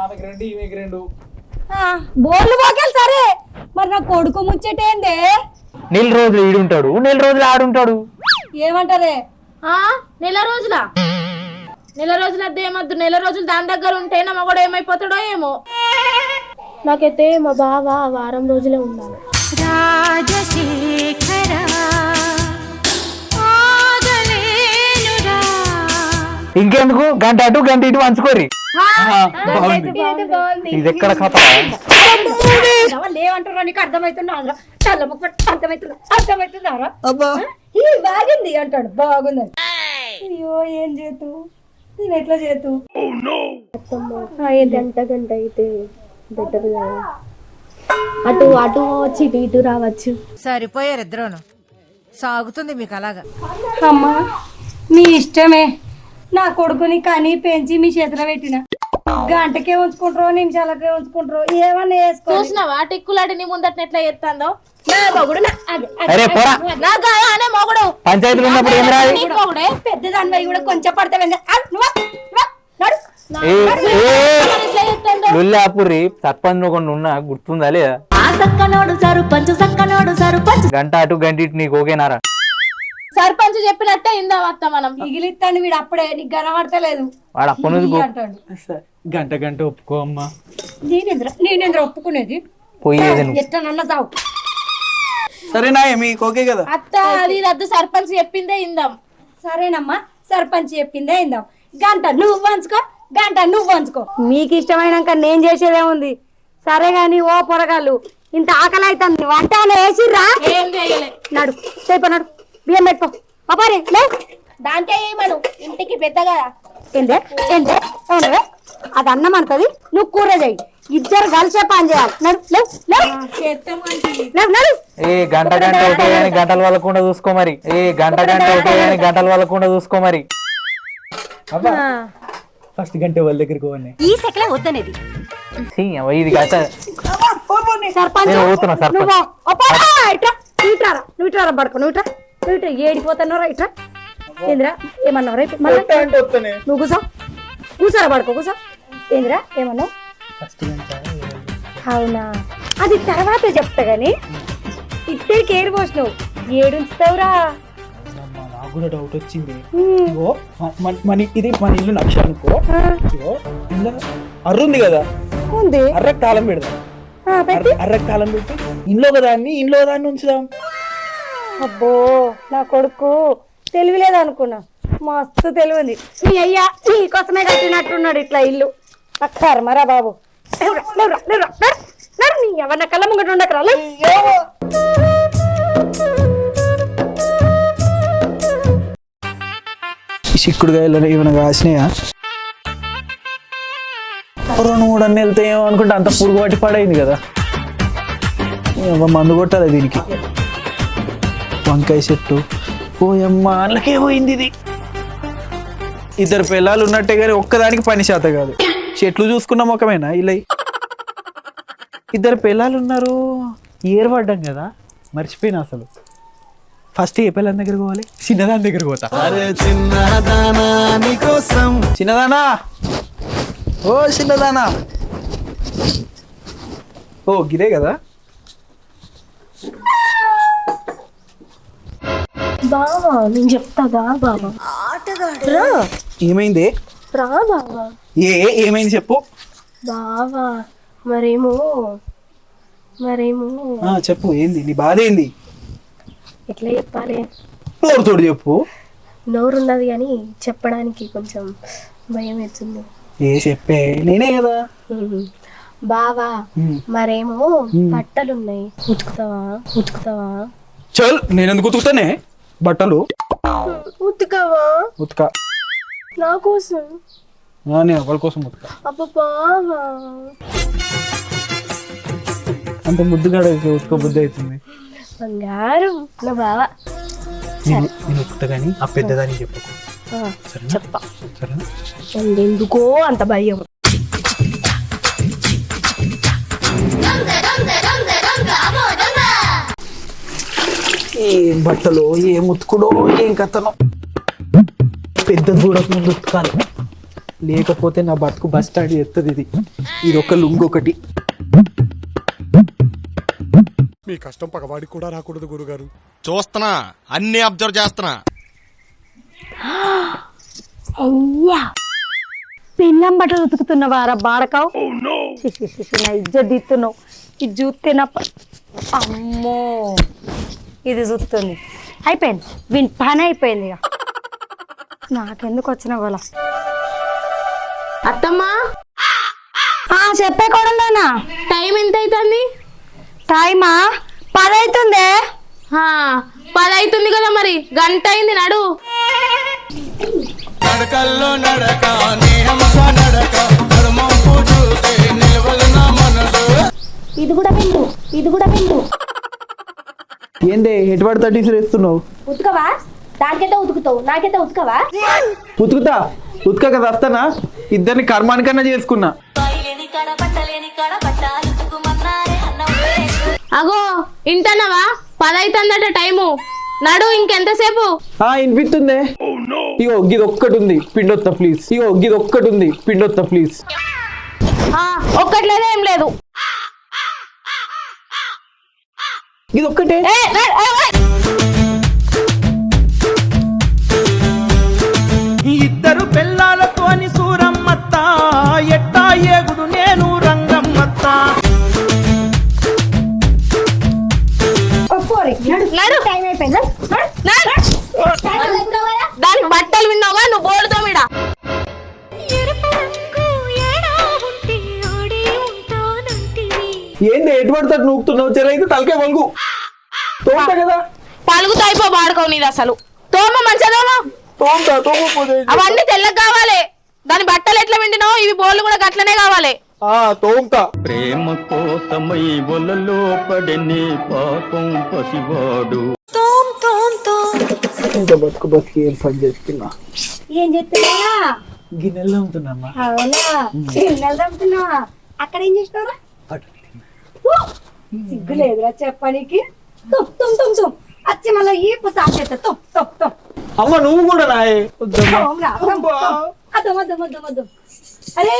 ఆమెకి రెండు ఈమెకి రెండు. బోర్లు పోకెళ్ళి సరే, మరి నా కొడుకు ముచ్చటేందే? నెల రోజులు ఈడుంటాడు, నెల రోజులు ఆడుంటాడు. ఏమంటారే? నెల రోజుల అద్దేమద్దు, నెల రోజులు దాని దగ్గర ఉంటే నా మగడు ఏమైపోతాడో ఏమో. నాకైతే మా బావ వారం రోజులే ఉండాలి. ఇంకెందుకు గంట అటు గంట ఇటు పంచుకోరి. ఇది ఎక్కడ కథ? ఏమంటారా? నీకు అర్థమవుతున్నా? అర్థమవుతున్నారా? ఇది బాగుంది అంటాడు, బాగుందని. అయ్యో ఏం చేతు, నేను ఎట్లా చేతు? గంట అయితే బెటర్ కదా, అటు అటు వచ్చి ఇటు ఇటు రావచ్చు. సరిపోయారు ఇద్దరును, సాగుతుంది మీకు అలాగా. అమ్మా మీ ఇష్టమే, నా కొడుకుని కని పెంచి మీ చేతిలో పెట్టిన. గంటకే ఉంచుకుంటారో నిమిషాలకే ఉంచుకుంటారో ఏమన్నా వేసుకో. చూసినావా టిక్కులాడి నీ ముందట ఎట్లా ఎత్తాందో? పంచాయతీలు ఉన్నప్పుడు ఏం రాదు. పెద్ద దాని కూడా కొంచెం పడతావు. లుల్లాపురి సర్పంచ్ కొన్ని ఉన్నా గుర్తుందా లేదా? గంట అటు గంట ఇటు నీకు ఓకేనారా? సర్పంచ్ చెప్పినట్టే ఇందా వస్త మనం. మిగిలిస్తాను వీడు అప్పుడే, నీకు కనబడతలేదు వాడు అప్ప నుంచి అంటాడు. గంట గంట ఒప్పుకో అమ్మా. నేనేంద్ర ఒప్పుకునేది? పోయేది ఎట్లా చావు. సరేనా మీకు ఓకే కదా? అత్త అది రద్దు, సర్పంచ్ చెప్పిందే ఇందాం. సరేనమ్మా, సర్పంచ్ చెప్పిందే ఇందాం. గంట నువ్వు వంచుకో, గంట నువ్వు వంచుకో. మీకు ఇష్టమైనాక నేను చేసేదేముంది? సరే గాని ఓ పొరగాళ్ళు, ఇంత ఆకలి అవుతుంది, వంట వేసిర్రా? ఏం చేయలే. నడు నడు, బియ్యం పెట్టుకో. అపారే దాంట్లో ఏమను, ఇంటికి పెద్దగా. ఏందే ఏందే అవునవే, అది అన్నం అంటది, నువ్వు కూర చేయి. ఇద్దరు కలిసే పని చేయాలి. నడు నడు. ఏ గంట గంట ఒకటే అని గంటల వల్లకుండా చూసుకో మరి. గంటల వల్లకుండా చూసుకో మరి. ఫస్ట్ గంట వాళ్ళ దగ్గరికి పోవాలి. ఈ సెకలే వద్దనేది ఇది గంట. సర్పంచ్ సర్పంచ్ నువ్వు ఇట్రా పడుకో, నువ్వు ఇట్రా ఏడిపోతున్నారా? ఇట్రా ఏంద్రా ఏమన్నావు? రేపు నువ్వు కూసారా పడుకో, కూసా. ఏంద్రా ఏమన్నావు? అవునా, అది తర్వాత చెప్తా గాని ఇద్దరికి ఏడు పోసినావు, ఏడుంచుతావురా? నాకు కూడా డౌట్ వచ్చింది. ఇది మన ఇల్లు నక్ష అనుకో. అర్రుంది కదా, ఉంది. అర్రకు తాళం పెడదాం. అర్రకు తాళం పెట్టి ఇంట్లో దాన్ని ఉంచుదాం. అబ్బో నా కొడుకు తెలివిలేదు అనుకున్నా, మస్తు తెలివింది. నీ అయ్యా నీ కోసమే కట్టినట్టున్నాడు ఇట్లా ఇల్లు. అక్కారు మరా బాబు, నీ ఎవరిన కళ్ళ ముంగట ఉండకరా. చిక్కుడుకాయలు ఏమైనా కాసినాయా? 2-3 అన్నీ వెళ్తాయేమో అనుకుంటే అంత పురుగు పట్టి పడైంది కదా. మందు కొట్టాలి దీనికి. వంకాయ చెట్టు పోయమ్మా, అందుకే పోయింది ఇది. ఇద్దరు పిల్లలు ఉన్నట్టే కానీ ఒక్కదానికి పని శాత కాదు. చెట్లు చూసుకున్న ముఖమేనా ఇలా? ఇద్దరు పిల్లలు ఉన్నారు, ఏర్పడ్డాం కదా, మర్చిపోయినా అసలు. ఫస్ట్ ఏ పిల్లల దగ్గరికి పోవాలి? చిన్నదాని దగ్గరికి పోతా. చిన్నదానా, ఓ చిన్నదానా, ఓ గిరే కదా. బావా నేను చెప్తాగా బావా. ఏమైంది? రా బావా. ఏమైంది చెప్పు బావా. మరేమో చెప్పు, ఏంది నీ బాధ? ఏంది? ఎట్లా చెప్పాలి? నోరుతోడు చెప్పు. నోరున్నది కానీ చెప్పడానికి కొంచెం భయం అవుతుంది. చెప్పే, నేనే కదా. బావా మరేమో బట్టలున్నాయి, ఉతుకుతావా? చల్, నేనెందుకు ఉతుకుతానే బట్టలు? ఉతుకవా? ఉతుకా. నా కోసం? నేను ఒకరి కోసం ఉతుకా. అబ్బా బావా, అంత ముద్దుగా ఉతుకో బుద్ధి అవుతుంది. బంగారం నా బావా. నేను ఉతుకుతా కానీ ఆ పెద్దదాన్ని చెప్పకు. చెప్పా. సరేనా? ఎందుకో అంత భయం. ఏం బట్టలు, ఏం ఉతుకుడో, ఏం కథనో. పెద్ద దూడకు ముందు ఉతకాలి. లేకపోతే నా బతుకు బస్ స్టాండ్ చేస్తుంది ఇది ఒక లుంగ్ ఒకటి. మీ కష్టం పగవాడికి కూడా రాకూడదు గురుగారు. చూస్తున్నా, అన్ని అబ్జర్వ్ చేస్తున్నా. అయ్యా పిల్లం బట్టలు ఉతుకుతున్నవారా బాడకావు? నా ఇజ్జత్ తీస్తున్నావు. ఇది చూస్తే నా అమ్మో ఇది చూస్తుంది. అయిపోయింది, వీని పని అయిపోయింది. ఇక నాకెందుకు వచ్చిన గోల? అత్తమ్మా చెప్పే కొడలేనా? టైం ఎంత అవుతుంది? టైమా 10 అవుతుందే. 10 అవుతుంది కదా, మరి గంట అయింది. నడు. నడకల్లో నడక, నడక, చూస్తే నిలవలు నా మనసు. ఇది కూడా విందు. ఏందే హెడ్ పడి 30 వేస్తున్నావు? ఉతుకవా? దానికైతే ఉతుకుతావు, నాకైతే ఉతుకవా? ఉతకక వస్తానా? ఇద్దరిని కర్మానికన్నా చేసుకున్నా. అగో ఇంటన్నావా? 10 అవుతుందట టైము. నడు, ఇంకెంతసేపు? వినిపిస్తుందే. ఇగో గిది ఒక్కటి ఉంది, పిండొత్తా ప్లీజ్. ఒక్కట్లేదే, ఏం లేదు. ఇది ఒక్కటే. ఇద్దరు పిల్లలతోని సూరమ్మత్త, ఎట్టా ఏగుదు నేను రంగమ్మత్త. నడు. దానికి బట్టలు విన్నావుగా, నువ్వు బోర్డుతో మీద. ఏంది హెడ్ పడతాడు నూకుతున్నావు? చెరైతే తలకే వలుగు తోముతా కదా. పలుగుతో అయిపో బాడుకోవు నీది అసలు. తోమ మంచిగా తోమపోతే అవన్నీ తెల్లగా కావాలి. దాని బట్టలు ఎట్లా విండినావు, ఇవి బోర్లు కూడా గట్లనే కావాలి. తోముతా. ప్రేమ కోసమై ఒలలో పడని పాపం పసివాడు. ఇంకా బతుకు ఏం పని చేస్తున్నా? ఏం చెప్తున్నా? గిన్నెల్లో ఉంటున్నా. అవునా, గిన్నెలు తమ్ముతున్నావా? అక్కడ ఏం చేసినారా? సిగ్గు లేదురా చెప్పడానికి. వచ్చి మళ్ళీ ఈ పుస్తకం అమ్మ నువ్వు కూడా నాయే. అరే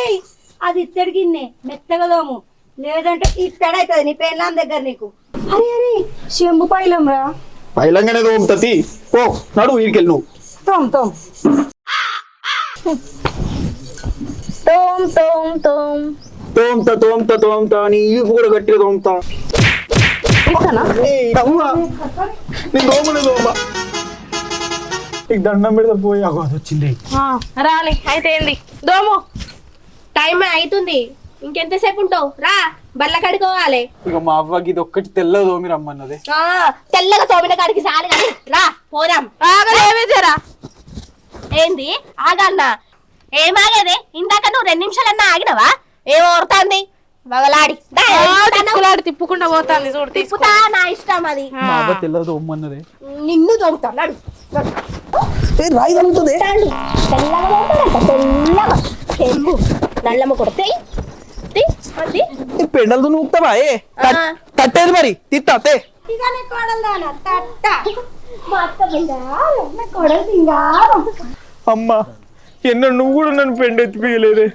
అది ఇత్తడి గిన్నె, మెత్తగా దోము, లేదంటే ఇత్తడి అవుతుంది నీ పెళ్ళాం దగ్గర నీకు. అరే చెంబు పైలం రా. పైలంగానే తోముతుంది. ఓ నడు వీడికెళ్ళి నువ్వు. తోముతా నీ ఈపు కూడా గట్టిగా తోముతా. నీకు దండం పెడతా పోయి అది వచ్చింది. రాని అయితే ఏంది దోము. టైం అవుతుంది, ఇంకెంతసేపు ఉంటావు? రా, బల్ల కడుకోవాలి. ఇక మా అవ్వకి ఇది ఒక్కటి తెల్ల తోమి రమ్మన్నది. తెల్లగా తోమిన కాడికి చాలు కానీ రా పోరాం. ఆగలేవేరా? ఏంది ఆగన్నా? ఏమాగేదే? ఇందాక నువ్వు 2 నిమిషాలన్నా ఆగినవా? ఏమో ఓరుతాంది మగలాడి తిప్పుకుంటా పోతాంది. చూడు తిప్పుతా, నా ఇష్టం అది. మా అవ్వ తెల్ల తోమన్నది. నిన్ను తోముతా. నడు. రాయి తగ్గుతుంది. నల్లమ్మ కొడితే పెండలతో నూపుతావా? తట్టేది మరి తిత్తే. అమ్మా ఎన్నో నువ్వు కూడా నన్ను పెండ ఎత్తిపోయలేదే.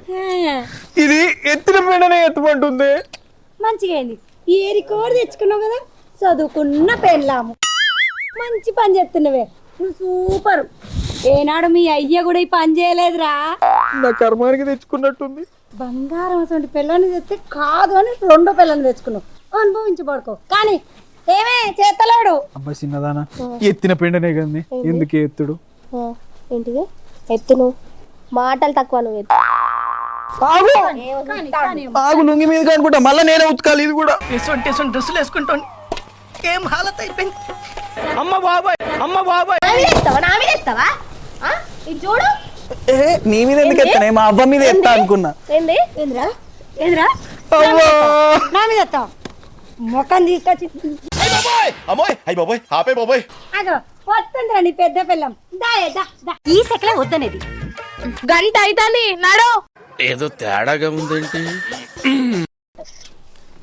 ఇది ఎత్తిన పెండనే ఎత్తమంటుంది. మంచిగా అయింది. ఏరి కోడి తెచ్చుకున్నావు కదా, చదువుకున్న పెళ్ళాము. మంచి పని చేస్తున్నావే నువ్వు, సూపర్. ఏనాడు మీ అయ్య కూడా ఈ పని చేయలేదురా. నా కర్మానికి తెచ్చుకున్నట్టుంది. బంగారం అసలు పిల్లని తెస్తే కాదు అని 2వ పిల్లని తెచ్చుకున్నావు. అనుభవించబడుకో కానీ ఏమే చేతలేడు. అబ్బా చిన్నదానా, ఎత్తిన పెండనే కదండి, ఎందుకే ఎత్తుడు? ఏంటిది ఎత్తును? మాటలు తక్కువ. నువ్వు ఆగు లుంగి మీద అనుకుంటా, మళ్ళీ నేనే ఉతకాలి. ఇది కూడా డ్రెస్సులు వేసుకుంటాను. ఏం హాలత్ అయిపోయింది. అమ్మ బాబాయ్ నా మీద ఎత్తావా? ఇది చూడు. నీ మీద ఎందుకు ఎత్తానే? మా అవ్వ మీద ఎత్తా అనుకున్నా. ఏంది? ఏంద్రా నా మీద ఎత్తావు? మొక్కని తీసుకొచ్చి వస్తుందిరా నీ పెద్ద పిల్లం. ఈ సెకలే వద్దనేది. గంట అవుతుంది. నడు. ఏదో తేడాగా ఉందేంటి?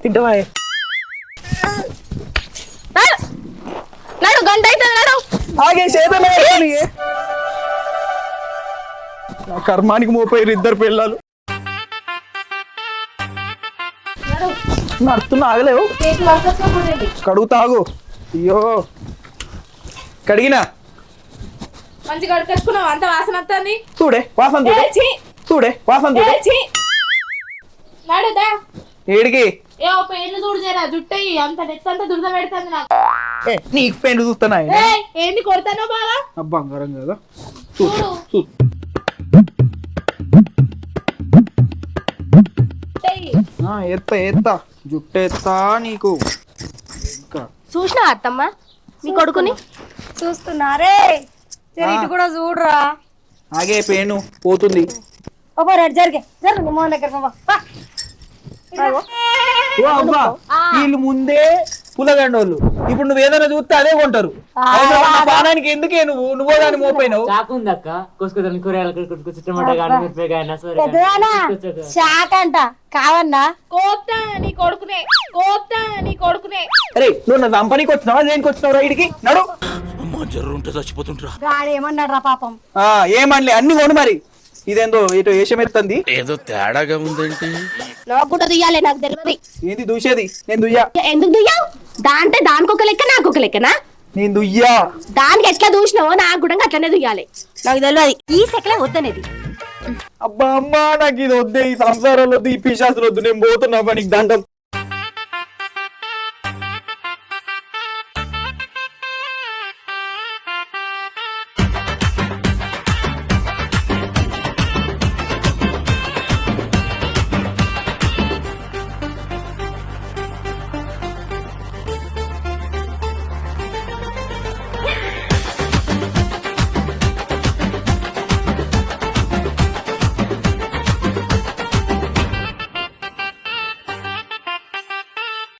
తింటావా? నడు, గంట అవుతుంది. నడు. ఆగే నా కర్మానికి మోపోయారు ఇద్దరు పిల్లలు. నడుతున్నా ఆగలేవు, కడుగు తాగు. అయ్యో కడిగినా మంచిగా కడుకొచ్చుకున్నావు, అంత వాసన వస్తుంది. చూడే వాసన చూడే, చూడే వాసన చూడే. నడుదా ఏడికి ఏ పేర్లు చూడు జరా, జుట్టయి అంత నెత్తంతా దురద పెడుతుంది నాకు. నీకు పెయింట్ చూస్తున్నా ఏంది కొడతానో బాగా బంగారం కదా. చూడు ఎత్తా ఎత్తా జుట్టు ఎత్తా నీకు. చూసినా అత్తమ్మ నీ కొడుకుని చూస్తున్నారే ఇటు కూడా చూడరా. ఆగే పేను పోతుంది. ఓ రెడ్ జరిగే జరు నీ మోహన్ దగ్గర ఓ అబ్బా వీళ్ళు ముందే పులగండోళ్ళు, ఇప్పుడు నువ్వు ఏదైనా చూస్తే అదే కొంటారు. బాణానికి ఎందుకే నువ్వు దాన్ని మోపోయినావు. షాక్ అంట కావన్నా కోత్తా నీ కొడుకునే, కోత్తా నీ కొడుకునే. అరే నువ్వు నా కంపెనీకి వచ్చినావా, దేనికి వచ్చినావు ఇడికి నడు. జర్రుంటే చచ్చిపోతుంటరా. గాడి ఏమన్నాడు రా పాపం. ఏమనలే అన్ని కొను మరి. ఇదేందో ఇటు వేషమెత్తంది, ఏదో తేడాగా ఉందేంటి? నాకు కూడా దుయ్యాలి, నాకు తెలియదు. ఏంది దూసేది? నేను దుయ్యా. ఎందుకు దుయ్యావు? దాంటే దానికి ఒక లెక్క, నాకు ఒక లెక్కనా? నేను దుయ్యా. దానికి ఎట్లా దూసినావో నాకు కూడా అట్లనే దుయ్యాలి, నాకు తెలియదు. ఈ సెకలే వద్దనేది. అబ్బా అమ్మా నాకు ఇది వద్దే, ఈ సంసారాలు వద్దు, ఈ పిశాసులు వద్దు, నేను పోతున్నా పనికి దండం.